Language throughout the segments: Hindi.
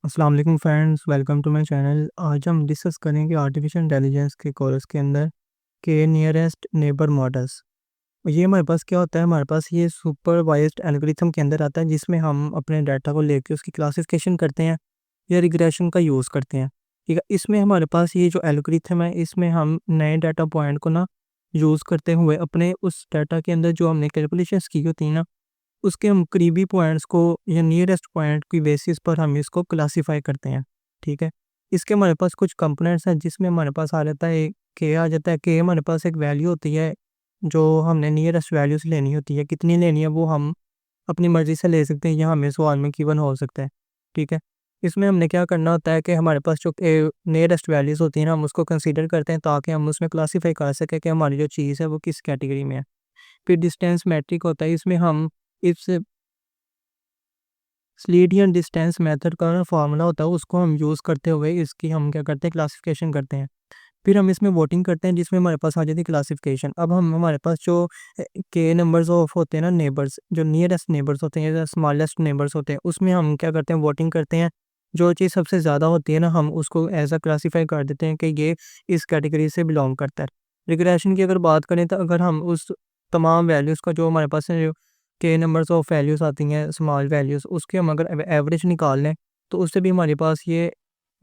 अस्सलाम वालेकुम friends, welcome to my channel. आज हम डिस्कस करेंगे आर्टिफिशियल इंटेलिजेंस के कोर्स के अंदर के नियरेस्ट नेबर मॉडल्स। ये हमारे पास क्या होता है, हमारे पास ये सुपरवाइज्ड एल्गोरिथम के अंदर आता है जिसमें हम अपने डाटा को लेके उसकी क्लासिफिकेशन करते हैं या रिग्रेशन का यूज़ करते हैं। ठीक है, इसमें हमारे पास ये जो एल्गोरिथम है, इसमें हम नए डाटा पॉइंट को ना यूज़ करते हुए अपने उस डाटा के अंदर जो हमने कैलकुलेशंस की होती है ना, उसके हम करीबी पॉइंट्स को या नियरेस्ट पॉइंट की बेसिस पर हम इसको क्लासिफाई करते हैं। ठीक है, इसके हमारे पास कुछ कंपोनेंट्स हैं जिसमें हमारे पास आ जाता है के, आ जाता है के। हमारे पास एक वैल्यू होती है जो हमने नियरेस्ट वैल्यू से लेनी होती है। कितनी लेनी है वो हम अपनी मर्जी से ले सकते हैं, या हमें सवाल में गिवन हो सकता है। ठीक है, इसमें हमने क्या करना होता है कि हमारे पास जो नियरेस्ट वैल्यूज़ होती हैं ना, हम उसको कंसीडर करते हैं ताकि हम उसमें क्लासीफाई कर सकें कि हमारी जो चीज़ है वो किस कैटेगरी में है। फिर डिस्टेंस मैट्रिक होता है, इसमें हम इस स्लीडियन डिस्टेंस मेथड का ना फार्मूला होता है, उसको हम यूज़ करते हुए इसकी हम क्या करते हैं, क्लासिफिकेशन करते हैं। फिर हम इसमें वोटिंग करते हैं जिसमें हमारे पास आ जाती है क्लासिफिकेशन। अब हम हमारे पास जो के नंबर्स ऑफ होते हैं ना, नेबर्स जो नियरेस्ट नेबर्स होते हैं या स्मॉलेस्ट नेबर्स होते हैं, उसमें हम क्या करते हैं, वोटिंग करते हैं। जो चीज़ सबसे ज़्यादा होती है ना, हम उसको एज अ क्लासीफाई कर देते हैं कि ये इस कैटेगरी से बिलोंग करता है। रिग्रेशन की अगर बात करें तो अगर हम उस तमाम वैल्यूज़ का जो हमारे पास है, जो के नंबर्स ऑफ वैल्यूज़ आती हैं, स्मॉल वैल्यूज़, उसके हम अगर एवरेज निकाल लें तो उससे भी हमारे पास ये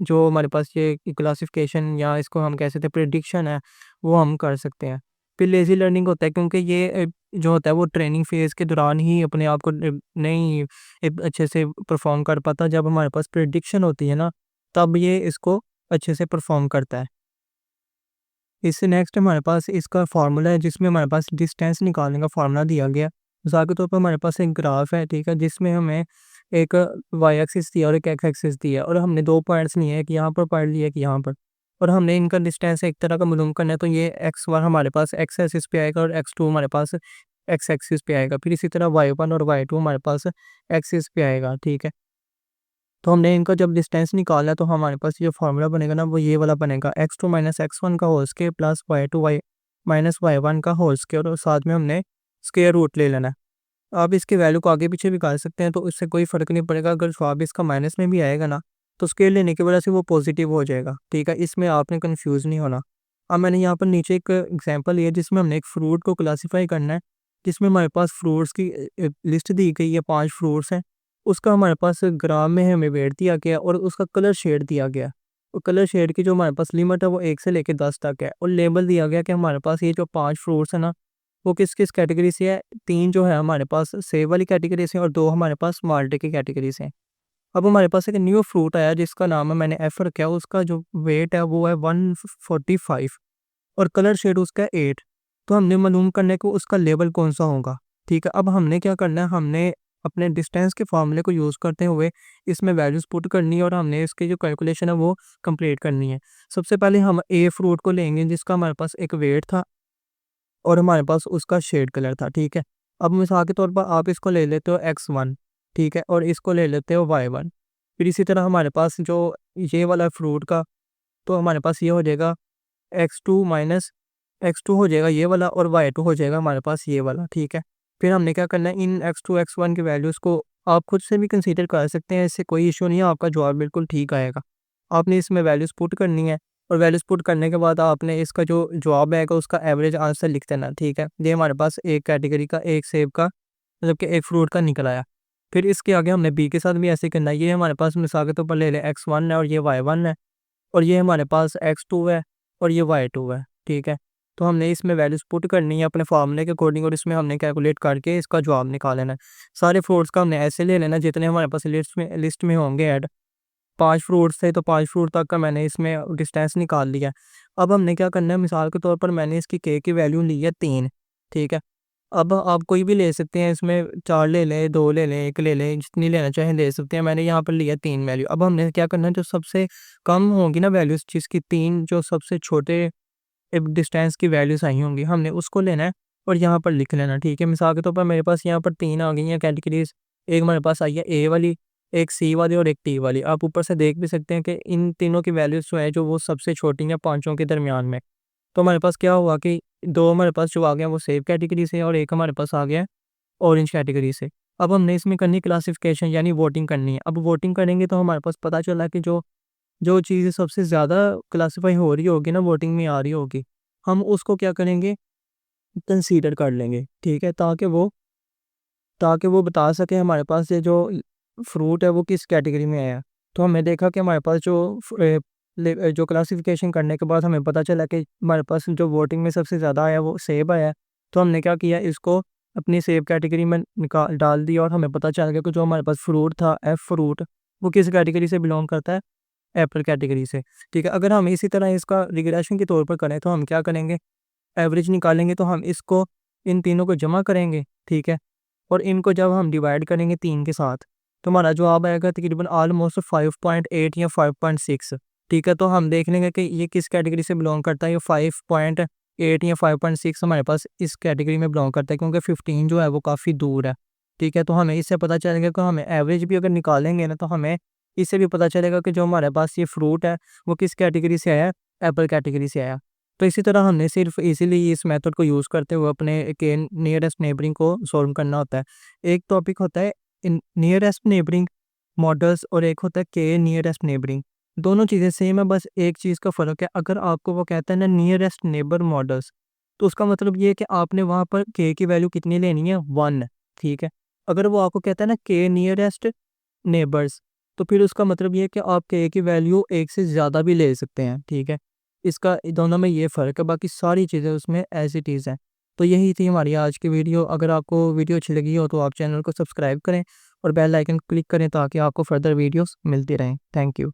जो हमारे पास ये क्लासिफिकेशन या इसको हम कह सकते हैं प्रिडिक्शन है, वो हम कर सकते हैं। फिर लेज़ी लर्निंग होता है, क्योंकि ये जो होता है वो ट्रेनिंग फ़ेज़ के दौरान ही अपने आप को नहीं अच्छे से परफ़ॉर्म कर पाता। जब हमारे पास प्रिडिक्शन होती है ना, तब ये इसको अच्छे से परफ़ॉर्म करता है। इससे नेक्स्ट हमारे पास इसका फार्मूला है जिसमें हमारे पास डिस्टेंस निकालने का फार्मूला दिया गया। मिसाल के तौर पर हमारे पास एक ग्राफ है, ठीक है, जिसमें हमें एक वाई एक्सिस दिया और एक एक्स एक्सिस दिया, और हमने 2 पॉइंट्स लिए हैं, एक यहाँ पर पॉइंट लिया, एक यहाँ पर, और हमने इनका डिस्टेंस एक तरह का मालूम करना है। तो ये x1 हमारे पास x एक्सिस पे आएगा और x2 हमारे पास x एक्सिस पे आएगा। फिर इसी तरह y1 और y2 हमारे पास एक्सिस पे आएगा। ठीक है, तो हमने इनका जब डिस्टेंस निकाला तो हमारे पास जो फार्मूला बनेगा ना, वो ये वाला बनेगा, x2 माइनस x1 का whole square plus y2 y minus y1 का होल स्क्वायर, और साथ में हमने स्क्वायर रूट ले लेना है। आप इसकी वैल्यू को आगे पीछे भी कर सकते हैं, तो इससे कोई फ़र्क नहीं पड़ेगा। अगर जवाब इसका माइनस में भी आएगा ना, तो स्क्वायर लेने की वजह से वो पॉजिटिव हो जाएगा। ठीक है, इसमें आपने कन्फ्यूज़ नहीं होना। अब मैंने यहाँ पर नीचे एक एग्जांपल लिया जिसमें हमने एक फ्रूट को क्लासीफाई करना है, जिसमें हमारे पास फ्रूट्स की लिस्ट दी गई है, 5 फ्रूट्स हैं। उसका हमारे पास ग्राम में हमें वेट दिया गया और उसका कलर शेड दिया गया। और कलर शेड की जो हमारे पास लिमिट है वो 1 से लेके 10 तक है, और लेबल दिया गया कि हमारे पास ये जो 5 फ्रूट्स हैं ना, वो किस-किस कैटेगरी से है। 3 जो है हमारे पास सेब वाली कैटेगरी से और 2 हमारे पास माल्टे की कैटेगरी से हैं। अब हमारे पास एक न्यू फ्रूट आया जिसका नाम है, मैंने एफ रखा है, उसका जो वेट है वो है 145 और कलर शेड उसका है 8। तो हमने मालूम करना है कि उसका लेबल कौन-सा होगा। ठीक है, अब हमने क्या करना है, हमने अपने डिस्टेंस के फ़ॉर्मूले को यूज़ करते हुए इसमें वैल्यूज़ पुट करनी है और हमने इसकी जो कैलकुलेशन है वो कंप्लीट करनी है। सबसे पहले हम ए फ्रूट को लेंगे जिसका हमारे पास एक वेट था और हमारे पास उसका शेड कलर था। ठीक है, अब मिसाल के तौर पर आप इसको ले लेते हो x1, ठीक है, और इसको ले लेते हो y1। फिर इसी तरह हमारे पास जो ये वाला फ्रूट का, तो हमारे पास ये हो जाएगा x2 माइनस x2 हो जाएगा ये वाला, और y2 हो जाएगा हमारे पास ये वाला। ठीक है, फिर हमने क्या करना है, इन x2 x1 की वैल्यूज़ को आप खुद से भी कंसीडर कर सकते हैं, इससे कोई इशू नहीं है, आपका जवाब बिल्कुल ठीक आएगा। आपने इसमें वैल्यूज़ पुट करनी है, और वैल्यूज़ पुट करने के बाद आपने इसका जो जवाब आएगा उसका एवरेज आंसर लिख देना। ठीक है, ये हमारे पास एक कैटेगरी का, एक सेब का, मतलब कि एक फ्रूट का निकल आया। फिर इसके आगे हमने बी के साथ भी ऐसे ही करना है। ये हमारे पास मिसाल के तौर पर ले लें x1 है और ये y1 है, और ये हमारे पास x2 है और ये y2 है। ठीक है, तो हमने इसमें वैल्यूज़ पुट करनी है अपने फार्मूले के अकॉर्डिंग, और इसमें हमने कैलकुलेट करके इसका जवाब निकाल लेना है। सारे फ्रूट्स का हमने ऐसे ले लेना जितने हमारे पास लिस्ट में होंगे ऐड। 5 फ्रूट्स थे तो 5 फ्रूट तक का मैंने इसमें डिस्टेंस निकाल लिया। अब हमने क्या करना है, मिसाल के तौर पर मैंने इसकी के की वैल्यू ली है 3। ठीक है, अब आप कोई भी ले सकते हैं, इसमें 4 ले लें, 2 ले लें, 1 ले लें, जितनी लेना चाहें ले सकते हैं। मैंने यहाँ पर लिया 3 वैल्यू। अब हमने क्या करना है, जो सबसे कम होंगी ना वैल्यूज़, जिसकी 3 जो सबसे छोटे डिस्टेंस की वैल्यूज़ आई होंगी, हमने उसको लेना है और यहाँ पर लिख लेना। ठीक है, मिसाल के तौर पर मेरे पास यहाँ पर 3 आ गई हैं कैटेगरीज़। एक हमारे पास आई है ए वाली, एक सी वाली और एक टी वाली। आप ऊपर से देख भी सकते हैं कि इन तीनों की वैल्यूज़ जो है, जो वो सबसे छोटी हैं पाँचों के दरमियान में। तो हमारे पास क्या हुआ कि 2 हमारे पास जो आ गए हैं वो सेब कैटेगरी से, और 1 हमारे पास आ गया है ऑरेंज कैटेगरी से। अब हमने इसमें करनी क्लासिफिकेशन यानी वोटिंग करनी है। अब वोटिंग करेंगे तो हमारे पास पता चला कि जो जो चीज़ सबसे ज़्यादा क्लासिफाई हो रही होगी ना, वोटिंग में आ रही होगी, हम उसको क्या करेंगे, कंसीडर कर लेंगे, ठीक है? ताकि वो बता सके हमारे पास ये जो फ्रूट है वो किस कैटेगरी में आया। तो हमने देखा कि हमारे पास जो क्लासिफिकेशन करने के बाद हमें पता चला कि हमारे पास जो वोटिंग में सबसे ज़्यादा आया वो सेब आया। तो हमने क्या किया, इसको अपनी सेब कैटेगरी में निकाल डाल दिया और हमें पता चल गया कि जो हमारे पास फ्रूट था, एफ फ्रूट, वो किस कैटेगरी से बिलोंग करता है, एप्पल कैटेगरी से। ठीक है, अगर हम इसी तरह इसका रिग्रेशन के तौर पर करें तो हम क्या करेंगे, एवरेज निकालेंगे। तो हम इसको इन तीनों को जमा करेंगे, ठीक है, और इनको जब हम डिवाइड करेंगे 3 के साथ, तो हमारा जवाब आएगा तकरीबन ऑलमोस्ट 5.8 या 5.6। ठीक है, तो हम देख लेंगे कि ये किस कैटेगरी से बिलोंग करता है। ये 5.8 या 5.6 हमारे पास इस कैटेगरी में बिलोंग करता है, क्योंकि 15 जो है वो काफ़ी दूर है। ठीक है, तो हमें इससे पता चलेगा कि हमें एवरेज भी अगर निकालेंगे ना, तो हमें इससे भी पता चलेगा कि जो हमारे पास ये फ्रूट है वो किस कैटेगरी से आया, एप्पल कैटेगरी से आया। तो इसी तरह हमने सिर्फ इजीली इस मेथड को यूज़ करते हुए अपने के नियरेस्ट नेबरिंग को सॉल्व करना होता है। एक टॉपिक होता है इन नियरेस्ट नेबरिंग मॉडल्स और एक होता है के नियरेस्ट नेबरिंग। दोनों चीज़ें सेम है, बस एक चीज़ का फ़र्क है। अगर आपको वो कहता है ना नियरेस्ट नेबर मॉडल्स, तो उसका मतलब ये है कि आपने वहाँ पर के की वैल्यू कितनी लेनी है, 1, ठीक है। अगर वो आपको कहता है ना के नियरेस्ट नेबर्स, तो फिर उसका मतलब ये है कि आप के की वैल्यू 1 से ज़्यादा भी ले सकते हैं, ठीक है। इसका दोनों में ये फ़र्क है, बाकी सारी चीज़ें उसमें एज़ इट इज़ हैं। तो यही थी हमारी आज की वीडियो। अगर आपको वीडियो अच्छी लगी हो तो आप चैनल को सब्सक्राइब करें और बेल आइकन क्लिक करें ताकि आपको फर्दर वीडियोस मिलती रहें। Thank you.